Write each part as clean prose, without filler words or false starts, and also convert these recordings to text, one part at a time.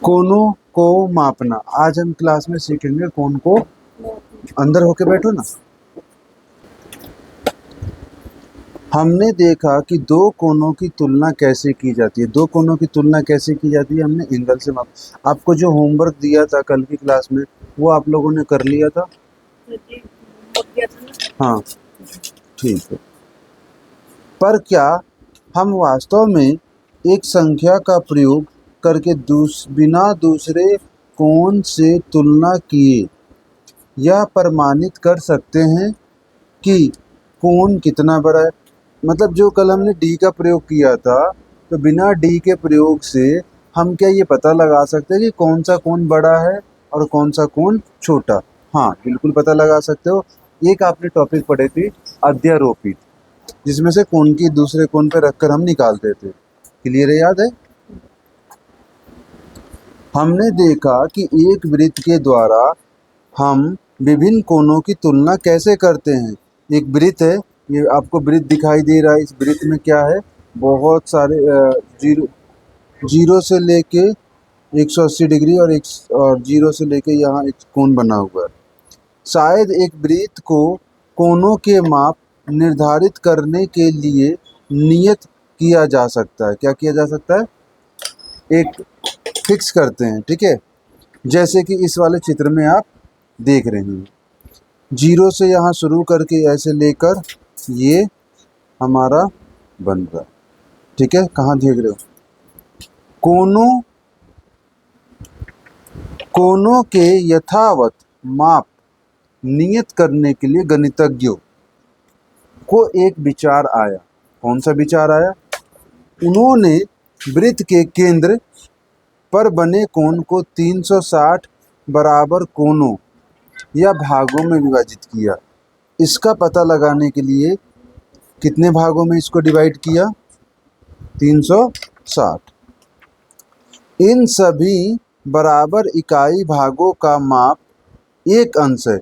कोनों को मापना। आज हम क्लास में सीखेंगे कोण को। अंदर होके बैठो ना। हमने देखा कि दो कोनों की तुलना कैसे की जाती है। दो कोनों की तुलना कैसे की जाती है, हमने एंगल से माप। आपको जो होमवर्क दिया था कल की क्लास में वो आप लोगों ने कर लिया था? हाँ ठीक है। पर क्या हम वास्तव में एक संख्या का प्रयोग करके बिना दूसरे कोण से तुलना किए यह प्रमाणित कर सकते हैं कि कोण कितना बड़ा है? मतलब जो कल हमने डी का प्रयोग किया था, तो बिना डी के प्रयोग से हम क्या ये पता लगा सकते हैं कि कौन सा कोण बड़ा है और कौन सा कोण छोटा? हाँ बिल्कुल पता लगा सकते हो। एक आपने टॉपिक पढ़े थी अध्यारोपित, जिसमें से कोण की दूसरे कोण पे रखकर हम निकालते थे। क्लियर है, याद है? हमने देखा कि एक वृत्त के द्वारा हम विभिन्न कोणों की तुलना कैसे करते हैं। एक वृत्त है, ये आपको वृत्त दिखाई दे रहा है। इस वृत्त में क्या है, बहुत सारे जीरो से लेके 180 डिग्री और जीरो से लेके यहाँ एक कोण बना हुआ है। शायद एक वृत्त को कोणों के माप निर्धारित करने के लिए नियत किया जा सकता है। क्या किया जा सकता है? एक फिक्स करते हैं, ठीक है। जैसे कि इस वाले चित्र में आप देख रहे हैं, जीरो से यहाँ शुरू करके ऐसे लेकर ये हमारा बन रहा है, ठीक है। कहाँ देख रहे हो? कोणों के यथावत माप नियत करने के लिए गणितज्ञों को एक विचार आया। कौन सा विचार आया? उन्होंने वृत्त के केंद्र पर बने कोण को 360 बराबर कोणों या भागों में विभाजित किया। इसका पता लगाने के लिए कितने भागों में इसको डिवाइड किया? 360। इन सभी बराबर इकाई भागों का माप एक अंश है।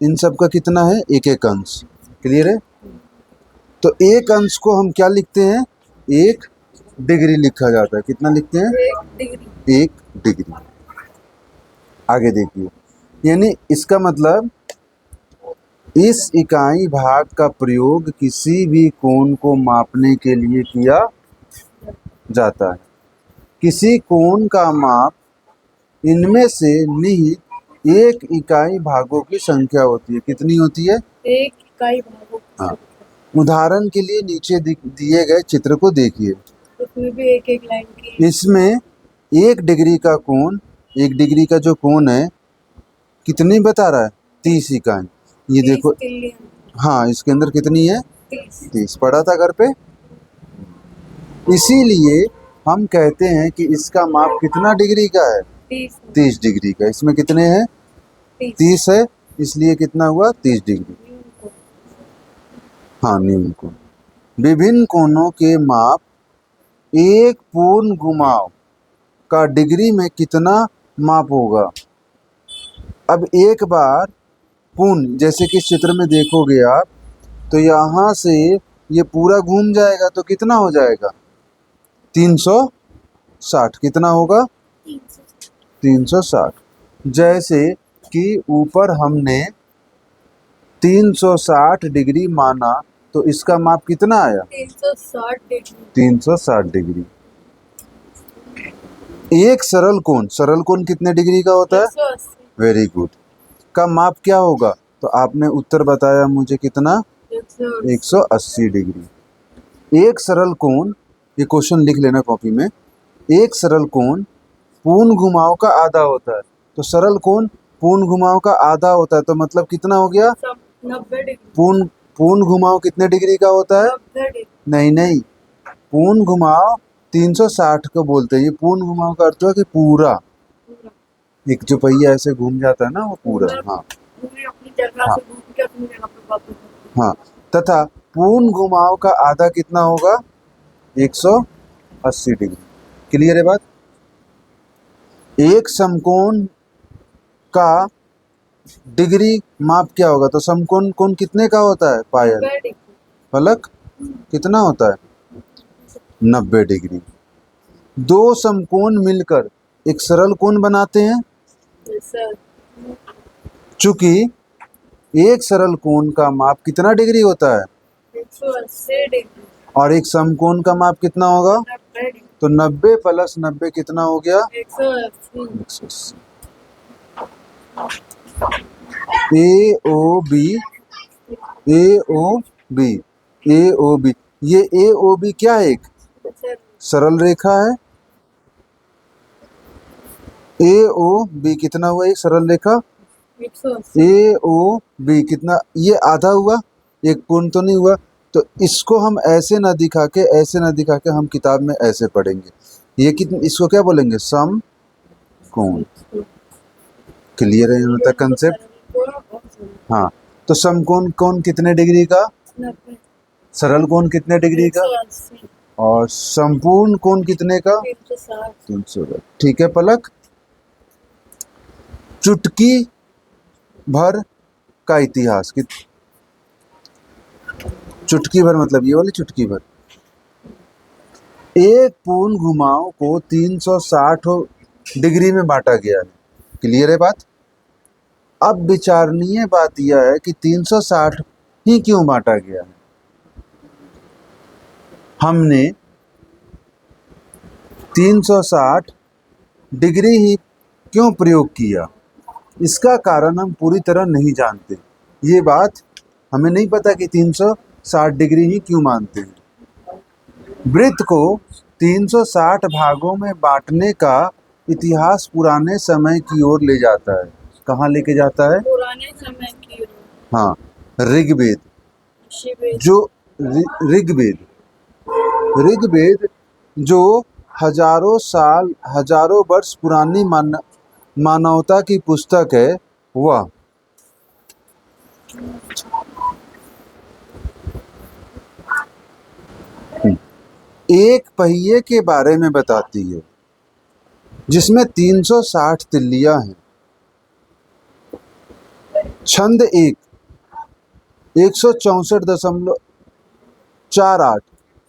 इन सब का कितना है? एक एक अंश। क्लियर है? तो एक अंश को हम क्या लिखते हैं? एक डिग्री लिखा जाता है। कितना लिखते हैं? एक डिग्री। आगे देखिए, यानी इसका मतलब इस इकाई भाग का प्रयोग किसी भी कोण को मापने के लिए किया जाता है। किसी कोण का माप इनमें से निहित एक इकाई भागों की संख्या होती है। कितनी होती है? एक इकाई भागों की हाँ। संख्या। उदाहरण के लिए नीचे दिए गए चित्र को देखिए। उसमें भी एक एक लाइन की। इसमें एक डिग्री का कोण, एक डिग्री का जो कोण है कितनी बता रहा है? 30 इकाई। ये देखो, हाँ इसके अंदर कितनी है? 30। पढ़ा था घर पे। इसीलिए हम कहते हैं कि इसका माप कितना डिग्री का है? 30 डिग्री का। इसमें कितने हैं? 30 है, इसलिए कितना हुआ? 30 डिग्री। हाँ, न्यून कोण। विभिन्न कोणों के माप एक पूर्ण घुमाव का डिग्री में कितना माप होगा? अब एक बार पूर्ण, जैसे कि इस चित्र में देखोगे आप, तो यहाँ से ये पूरा घूम जाएगा तो कितना हो जाएगा? 360। कितना होगा? 360। जैसे कि ऊपर हमने 360 डिग्री माना, तो इसका माप कितना आया? 360 डिग्री। 360 डिग्री। एक सरल कोण कितने डिग्री का होता है? 180। Very good. का माप क्या होगा? तो आपने उत्तर बताया मुझे, कितना? 180 डिग्री। एक सरल कोण, ये क्वेश्चन लिख लेना कॉपी में। एक सरल कोण पूर्ण घुमाव का आधा होता है। तो सरल कोण पूर्ण घुमाव का आधा होता है, तो मतलब कितना हो गया? 90 डिग्री। पूर्ण घुमाव कितने डिग्री का होता है? 90 डिग्री। नहीं, पूर्ण घुमाव 360 को बोलते हैं। ये पूर्ण घुमाव का अर्थ है कि पूरा, एक जो पहिया ऐसे घूम जाता है ना, वो पूरा। हाँ अपनी जगह हाँ से घूम के अपनी जगह पे वापस। हाँ। तथा पूर्ण घुमाव का आधा कितना होगा? 180 डिग्री। क्लियर है बात? एक समकोण का डिग्री माप क्या होगा? तो समकोण कोण कितने का होता है? पायल फलक कितना होता है? 90 डिग्री। दो समकोण मिलकर एक सरल कोण बनाते हैं? सर चूंकि एक सरल कोण का माप कितना डिग्री होता है 180 डिग्री और एक समकोण का माप कितना होगा? 90 डिग्री तो 90 प्लस 90 कितना हो गया? 180 180। ए ओ बी ए ओ बी ए ओ बी, ये ए ओ बी क्या है? एक सर सरल रेखा है। ए ओ बी कितना हुआ? एक सरल रेखा 180 ए ओ बी कितना? ये आधा हुआ, एक पूर्ण तो नहीं हुआ। तो इसको हम ऐसे ना दिखा के हम किताब में ऐसे पढ़ेंगे। ये कितने, इसको क्या बोलेंगे? सम कोण। क्लियर है यहाँ तक कंसेप्ट? हाँ, तो समकोण कोण कितने डिग्री का? 90 सरल कोण कितने डिग्री का? 180 और संपूर्ण कोण कितने का? 360 360। ठीक है पलक, चुटकी भर का इतिहास चुटकी भर मतलब ये वाली चुटकी भर। एक पूर्ण घुमाव को 360 डिग्री में बांटा गया है। क्लियर है बात? अब विचारणीय बात यह है कि 360 ही क्यों बांटा गया है? हमने 360 डिग्री ही क्यों प्रयोग किया, इसका कारण हम पूरी तरह नहीं जानते। ये बात हमें नहीं पता कि 360 डिग्री ही क्यों मानते हैं। वृत्त को 360 भागों में बांटने का इतिहास पुराने समय की ओर ले जाता है। कहाँ लेके जाता है? पुराने समय की ओर। हाँ, ऋग्वेद। शिवेद जो ऋग्वेद जो हजारों वर्ष पुरानी मानवता की पुस्तक है, वह एक पहिए के बारे में बताती है जिसमें 360 तिल्लियां हैं। छंद 164.48।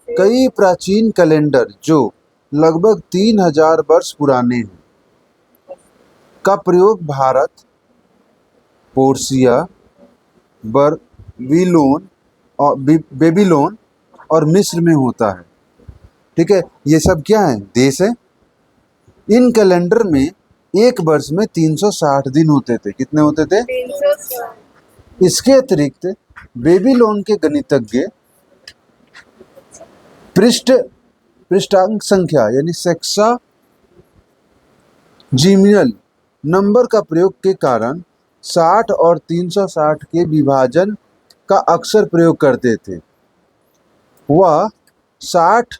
कई प्राचीन कैलेंडर जो लगभग 3000 वर्ष पुराने हैं का प्रयोग भारत, पोर्सिया, बेबीलोन और मिस्र में होता है। ठीक है, ये सब क्या है? देश है। इन कैलेंडर में एक वर्ष में 360 दिन होते थे। कितने होते थे? 360 इसके अतिरिक्त बेबीलोन के गणितज्ञ पृष्ठांक संख्या यानी सेक्साजीमिनल नंबर का प्रयोग के कारण 60 और 360 के विभाजन का अक्सर प्रयोग करते थे। वह 60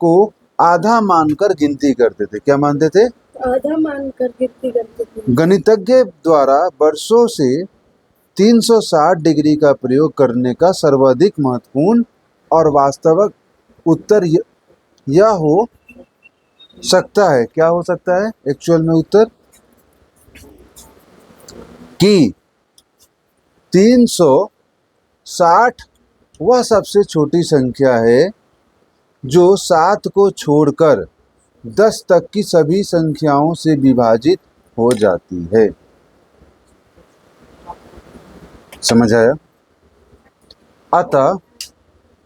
को आधा मानकर गिनती करते थे। क्या मानते थे? आधा मानकर गिनती करते थे। गणितज्ञ द्वारा वर्षों से 360 डिग्री का प्रयोग करने का सर्वाधिक महत्वपूर्ण और वास्तविक उत्तर यह हो सकता है। क्या हो सकता है एक्चुअल में उत्तर? कि 360 वह सबसे छोटी संख्या है जो 7 को छोड़कर 10 तक की सभी संख्याओं से विभाजित हो जाती है। समझ आया? अतः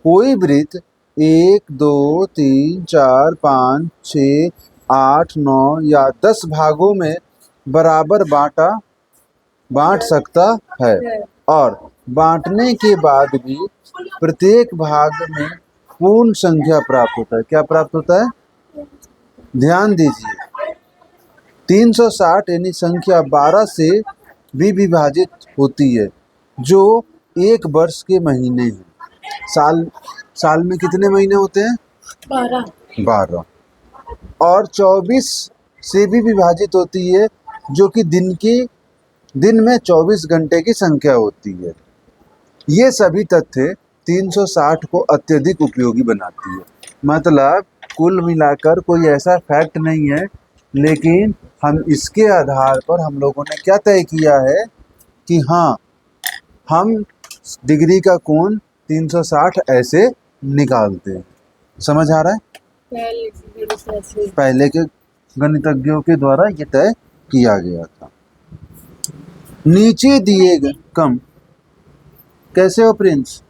कोई वृत्त 1 2 3 4 5 6 8 9 या 10 भागों में बराबर बांट सकता है और बांटने के बाद भी प्रत्येक भाग में पूर्ण संख्या प्राप्त होता है। क्या प्राप्त होता है? ध्यान दीजिए, 360 यानी संख्या 12 से भी विभाजित होती है जो एक वर्ष के महीने हैं। साल में कितने महीने होते हैं? 12। और 24 से भी विभाजित होती है जो कि दिन में 24 घंटे की संख्या होती है। ये सभी तथ्य 360 को अत्यधिक उपयोगी बनाती है। मतलब कुल मिलाकर कोई ऐसा फैक्ट नहीं है, लेकिन हम इसके आधार पर हम लोगों ने क्या तय किया है कि हाँ, हम डिग्री का कोण 360 ऐसे निकालते हैं। समझ आ रहा है? पहले के गणितज्ञों के द्वारा ये तय किया गया था। नीचे दिए गए कम। कैसे हो प्रिंस?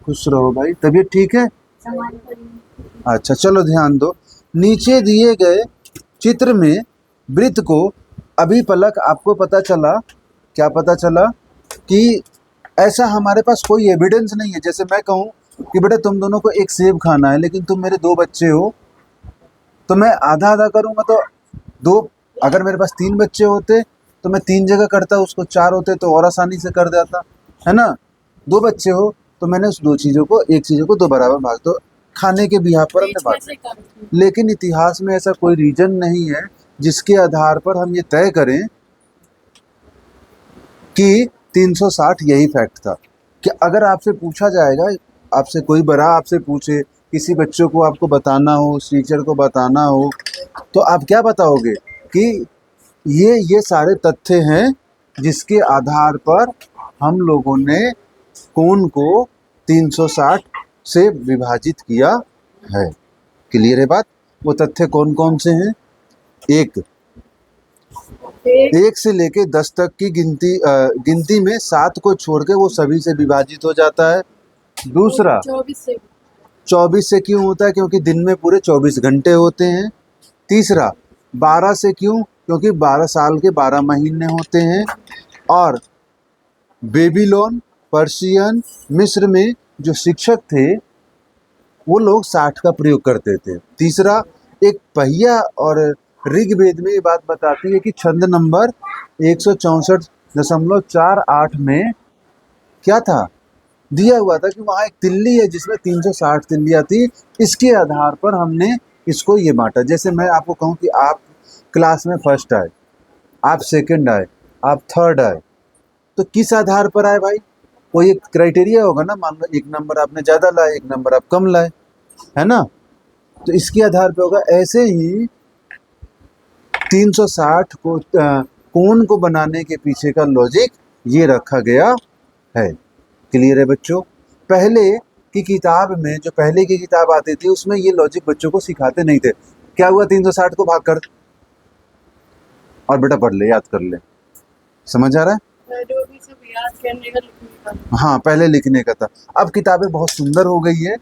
खुश रहो भाई, तबीयत ठीक है? अच्छा चलो ध्यान दो। नीचे दिए गए चित्र में वृत्त को अभी पलक आपको पता चला, क्या पता चला कि ऐसा हमारे पास कोई एविडेंस नहीं है। जैसे मैं कहूँ कि बेटा तुम दोनों को एक सेब खाना है, लेकिन तुम मेरे 2 बच्चे हो, तो मैं आधा आधा करूँगा तो 2, अगर मेरे पास 3 बच्चे होते तो मैं 3 जगह करता, उसको 4 होते तो और आसानी से कर देता, है ना। 2 बच्चे हो तो मैंने उस 2 चीज़ों को, एक चीज़ों को 2 बराबर भाग दो, खाने के बिहार पर हमने बात। कैसे करते हैं? लेकिन इतिहास में ऐसा कोई रीजन नहीं है जिसके आधार पर हम ये तय करें कि 360 यही फैक्ट था। कि अगर आपसे पूछा जाएगा, आपसे कोई बड़ा आपसे पूछे, किसी बच्चों को आपको बताना हो, टीचर को बताना हो, तो आप क्या बताओगे कि ये सारे तथ्य हैं जिसके आधार पर हम लोगों ने कोण को 360 से विभाजित किया है। क्लियर है बात? वो तथ्य कौन कौन से हैं? एक, 1 से लेके 10 तक की गिनती में 7 को छोड़ के वो सभी से विभाजित हो जाता है। दूसरा, 24 से क्यों होता है? क्योंकि दिन में पूरे 24 घंटे होते हैं। तीसरा, 12 से क्यों? क्योंकि 12 साल के 12 महीने होते हैं। और बेबीलोन, पर्शियन, मिस्र में जो शिक्षक थे वो लोग 60 का प्रयोग करते थे। तीसरा, एक पहिया, और ऋग्वेद में ये बात बताती है कि छंद नंबर 164.48 में क्या था, दिया हुआ था कि वहाँ एक तिल्ली है जिसमें 360 तिल्लियाँ थी। इसके आधार पर हमने इसको ये बांटा। जैसे मैं आपको कहूँ कि आप क्लास में फर्स्ट आए, आप सेकंड आए, आप थर्ड आए, तो किस आधार पर आए भाई? कोई एक क्राइटेरिया होगा ना। मान लो 1 नंबर आपने ज़्यादा लाए, 1 नंबर आप कम लाए, है ना, तो इसके आधार पे होगा। ऐसे ही 360 को कोण को बनाने के पीछे का लॉजिक ये रखा गया है। क्लियर है बच्चों? पहले की किताब में, जो पहले की किताब आती थी, उसमें ये लॉजिक बच्चों को सिखाते नहीं थे। क्या हुआ? 360 को भाग कर और बेटा पढ़ ले, याद कर ले। समझ आ रहा है? जो भी सब याद करने का, लिखने का। हाँ, पहले लिखने का था। अब किताबें बहुत सुंदर हो गई है,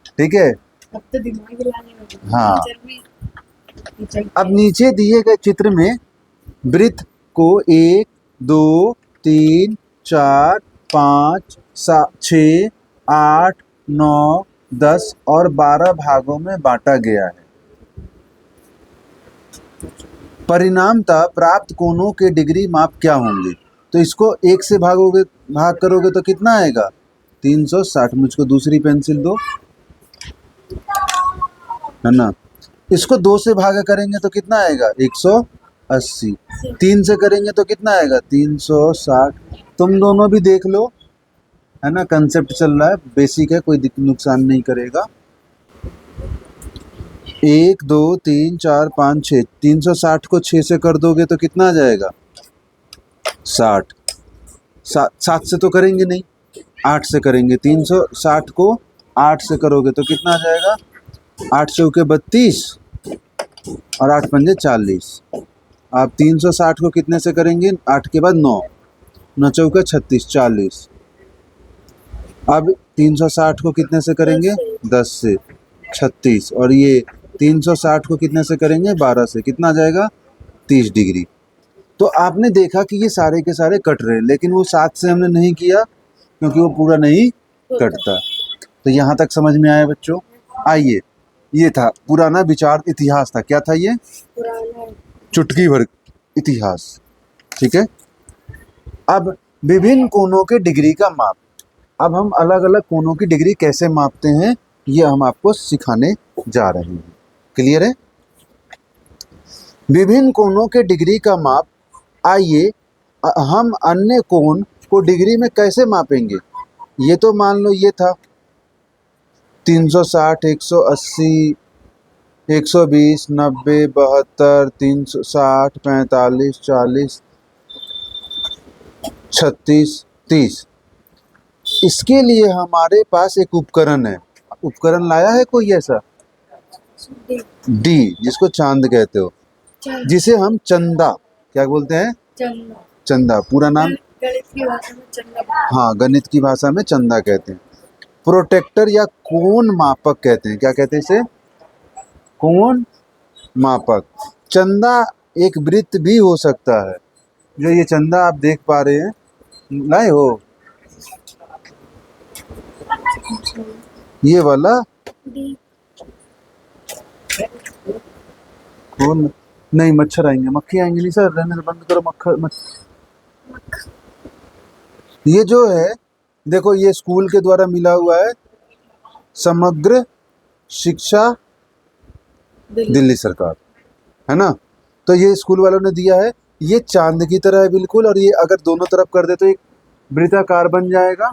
ठीक है। अब तो दिमाग हिलाने लगा। हाँ। टीचर अब नीचे दिए गए चित्र में वृत्त को 1, 2, 3, 4, 5, 6, 8, 9, 10 और 12 भागों में बांटा गया है। परिणामतः प्राप्त कोणों के डिग्री माप क्या होंगे? तो इसको 1 से भाग करोगे तो कितना आएगा? 360। मुझको दूसरी पेंसिल दो, है ना। इसको 2 से भागा करेंगे तो कितना आएगा? 180। 3 से करेंगे तो कितना आएगा? 360। तुम दोनों भी देख लो, है ना, कंसेप्ट चल रहा है, बेसिक है, कोई नुकसान नहीं करेगा। 1, 2, 3, 4, 5, 6। 360 को 6 से कर दोगे तो कितना आ जाएगा? 60। 7 से तो करेंगे नहीं, 8 से करेंगे। 360 को 8 से करोगे तो कितना आ जाएगा? 8 चौके 32 और 8 पंजे 40। आप 360 को कितने से करेंगे? 8 के बाद 9, 9 चौके 36, 40। अब 360 को कितने से करेंगे? 10 से 36। और ये 360 को कितने से करेंगे? 12 से। कितना आ जाएगा? 30 डिग्री। तो आपने देखा कि ये सारे के सारे कट रहे हैं, लेकिन वो 7 से हमने नहीं किया क्योंकि वो पूरा नहीं कटता। तो यहाँ तक समझ में आया बच्चों? आइए, ये था पुराना विचार इतिहास था। क्या था ये? पुराना चुटकी भर इतिहास, ठीक है। अब विभिन्न कोणों के डिग्री का माप। अब हम अलग अलग कोणों की डिग्री कैसे मापते हैं ये हम आपको सिखाने जा रहे हैं। क्लियर है? विभिन्न कोणों के डिग्री का माप। आइए हम अन्य कोण को डिग्री में कैसे मापेंगे? ये तो मान लो ये था 360, 180, 120, 90, 72, 360, 45, 40, 36, 30। इसके लिए हमारे पास एक उपकरण है। उपकरण लाया है कोई ऐसा? डी, जिसको चांद कहते हो। चल जिसे हम चंदा क्या बोलते हैं? चंदा चंदा। पूरा नाम? गणित की भाषा में चंदा। हाँ, गणित की भाषा में चंदा कहते हैं। प्रोटेक्टर या कोण मापक कहते हैं। क्या कहते हैं इसे? कोण मापक। चंदा एक वृत्त भी हो सकता है। जो ये चंदा आप देख पा रहे हैं, लाए हो ये वाला डी कोण। नहीं, मच्छर आएंगे, मक्खी आएंगे। नहीं सर, रहने दो, बंद करो। ये जो है, देखो, ये स्कूल के द्वारा मिला हुआ है, समग्र शिक्षा दिल्ली सरकार, है ना। तो ये स्कूल वालों ने दिया है। ये चांद की तरह है बिल्कुल, और ये अगर दोनों तरफ कर दे तो एक वृत्ताकार बन जाएगा।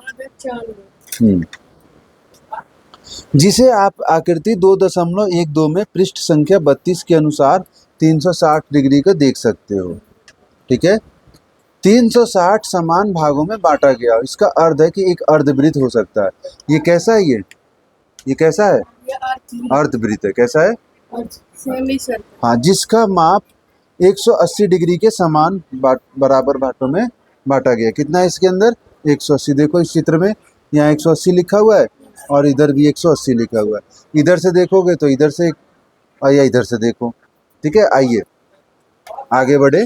जिसे आप आकृति 2.12 में पृष्ठ संख्या 32 के अनुसार 360 डिग्री का देख सकते हो। ठीक है, 360 समान भागों में बांटा गया। इसका अर्थ है कि एक अर्धवृत्त हो सकता है। ये कैसा है? ये कैसा है? अर्धवृत्त है। कैसा है? हाँ, जिसका माप 180 डिग्री के समान बराबर बांटों में बांटा गया। कितना है इसके अंदर? 180। देखो इस चित्र में, यहाँ 180 लिखा हुआ है और इधर भी 180 लिखा हुआ है। इधर से देखोगे तो इधर से, या इधर से देखो। ठीक है, आइए आगे बढ़े।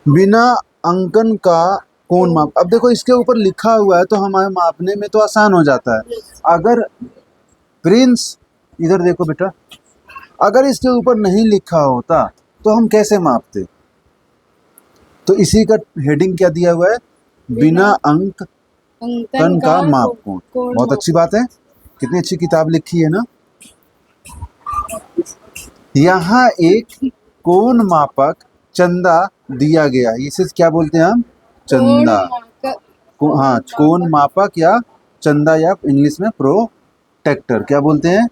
बिना अंकन का कोण माप। अब देखो, इसके ऊपर लिखा हुआ है तो हमारे मापने में तो आसान हो जाता है। अगर प्रिंस, इधर देखो बेटा, अगर इसके ऊपर नहीं लिखा होता तो हम कैसे मापते? तो इसी का हेडिंग क्या दिया हुआ है? बिना अंकन का माप कोण। बहुत अच्छी बात है, कितनी अच्छी किताब लिखी है ना। यहाँ एक कोण मापक चंदा दिया गया। इसे क्या बोलते हैं हम? चंदा। हाँ, कोण मापक या चंदा, या इंग्लिश में प्रोटेक्टर। क्या बोलते हैं?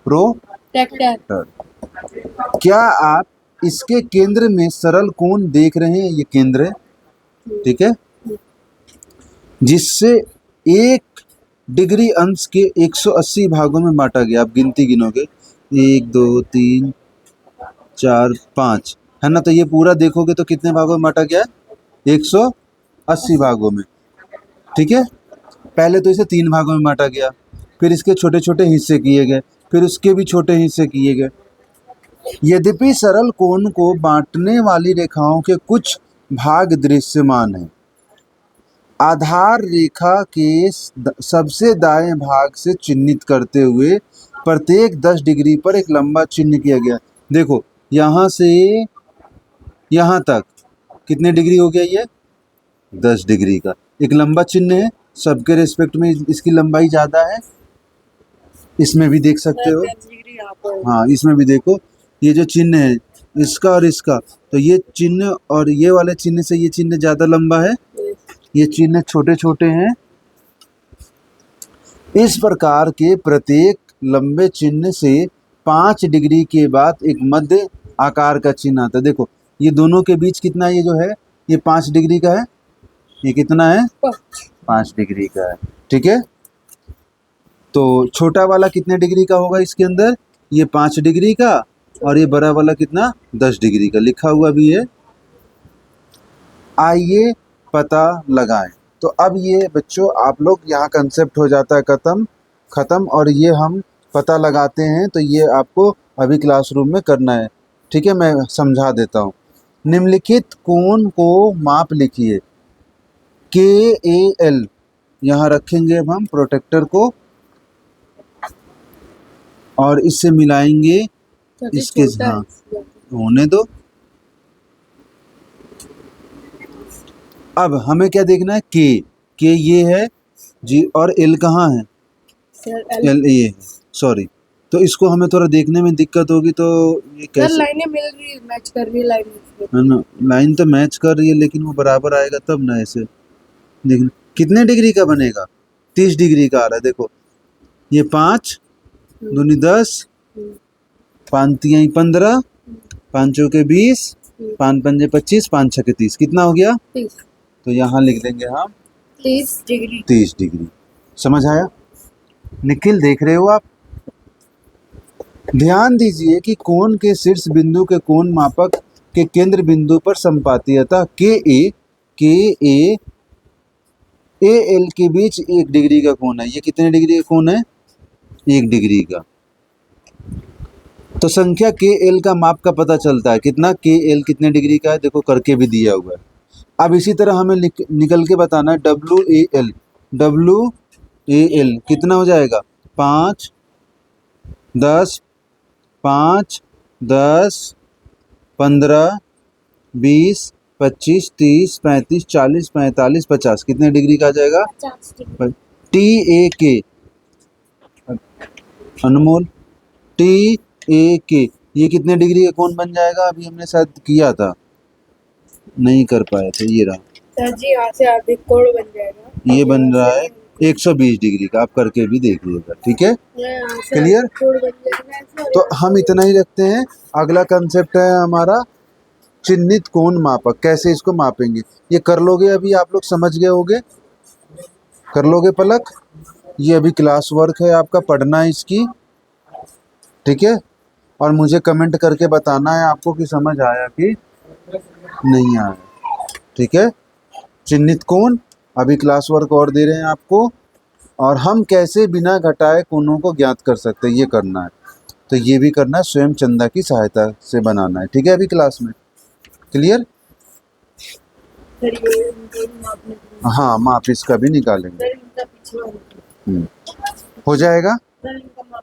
प्रोटेक्टर। क्या आप इसके केंद्र में सरल कोण देख रहे हैं? ये केंद्र है, ठीक है, जिससे 1 डिग्री अंश के 180 भागों में बांटा गया। आप गिनती गिनोगे, 1 2 3 4 5, है ना। तो ये पूरा देखोगे तो कितने भागों में बांटा गया? 180 भागों में। ठीक है, पहले तो इसे 3 भागों में बांटा गया, फिर इसके छोटे छोटे हिस्से किए गए, फिर उसके भी छोटे हिस्से किए गए। यद्यपि सरल कोण को बांटने वाली रेखाओं के कुछ भाग दृश्यमान हैं। आधार रेखा के सबसे दाएं भाग से चिन्हित करते हुए प्रत्येक 10 डिग्री पर एक लंबा चिन्ह किया गया। देखो, यहाँ से यहाँ तक कितने डिग्री हो गया? ये 10 डिग्री का एक लंबा चिन्ह है। सबके रेस्पेक्ट में इसकी लंबाई ज़्यादा है। इसमें भी देख सकते हो। हाँ, इसमें भी देखो, ये जो चिन्ह है इसका और इसका, तो ये चिन्ह और ये वाले चिन्ह से ये चिन्ह ज़्यादा लंबा है, ये चिन्ह छोटे छोटे हैं। इस प्रकार के प्रत्येक लंबे चिन्ह से 5 डिग्री के बाद एक मध्य आकार का चिन्ह आता है। देखो, ये दोनों के बीच कितना, ये जो है ये 5 डिग्री का है। ये कितना है? 5 डिग्री का है। ठीक है, तो छोटा वाला कितने डिग्री का होगा इसके अंदर? ये 5 डिग्री का, और ये बड़ा वाला कितना? 10 डिग्री का, लिखा हुआ भी है। आइए पता लगाएं। तो अब ये बच्चों, आप लोग यहाँ कंसेप्ट हो जाता है खत्म, और ये हम पता लगाते हैं। तो ये आपको अभी क्लासरूम में करना है। ठीक है, मैं समझा देता हूँ। निम्नलिखित कोण को माप लिखिए। KAL यहाँ रखेंगे अब हम प्रोटेक्टर को, और इससे मिलाएंगे इसके। हाँ, होने दो। अब हमें क्या देखना है? के ये है जी, और L कहाँ है? L ये है, सॉरी। तो इसको हमें थोड़ा देखने में दिक्कत होगी। तो ये कैसे? लाइनें मिल रही है, मैच कर रही है लाइन, है ना, लाइन तो मैच कर रही है, लेकिन वो बराबर आएगा तब ना। ऐसे देखना, कितने डिग्री का बनेगा? 30 डिग्री का आ रहा है। देखो, ये 5 दूनी 10, 5 तिहाई 15, 5 चौके 20, 5 पंजे 25, 5 छक्के 30। कितना हो गया? 30। तो यहाँ लिख देंगे हम 30 डिग्री। 30 डिग्री। समझ आया? निखिल, देख रहे हो आप? ध्यान दीजिए कि कोण के शीर्ष बिंदु के कोण मापक के केंद्र बिंदु पर संपातीयता के ए एल के बीच 1 डिग्री का कोण है। ये कितने डिग्री का कोण है? 1 डिग्री का। तो संख्या के एल का माप का पता चलता है कितना, के एल कितने डिग्री का है, देखो करके भी दिया हुआ है। अब इसी तरह हमें निकल के बताना है डब्ल्यू ए एल कितना हो जाएगा? 5 10 5 10 15 20 25 30 35 40 45 50 कितने डिग्री का आ जाएगा? 50 डिग्री। टी ए के अनमोल, टी ए के ये कितने डिग्री का कोण बन जाएगा? अभी हमने शायद किया था, नहीं कर पाए थे। ये रहा, सर जी यहाँ से आधे कोण बन जाएगा। ये बन रहा है 120 डिग्री का। आप करके भी देख लीजिएगा, ठीक है? यहाँ से क्लियर? आधे कोण बन जाएगा ऐसे, और तो हम इतना ही रखते हैं। अगला कंसेप्ट है हमारा चिन्हित कोण मापक। कैसे इसको मापेंगे ये कर लोगे, अभी आप लोग समझ गए होगे, कर लोगे पलक। ये अभी क्लास वर्क है आपका, पढ़ना है इसकी, ठीक है? और मुझे कमेंट करके बताना है आपको कि समझ आया कि नहीं आया, ठीक है? चिन्हित कोण अभी क्लास वर्क और दे रहे हैं आपको, और हम कैसे बिना घटाए कोणों को ज्ञात कर सकते हैं ये करना है। तो ये भी करना है, स्वयं चंदा की सहायता से बनाना है, ठीक है? अभी क्लास में क्लियर? सर ये इनको मापने के लिए। हाँ, माप इसका भी निकालेंगे। सर इनका पीछे वाला। हो जाएगा। सर इनका माप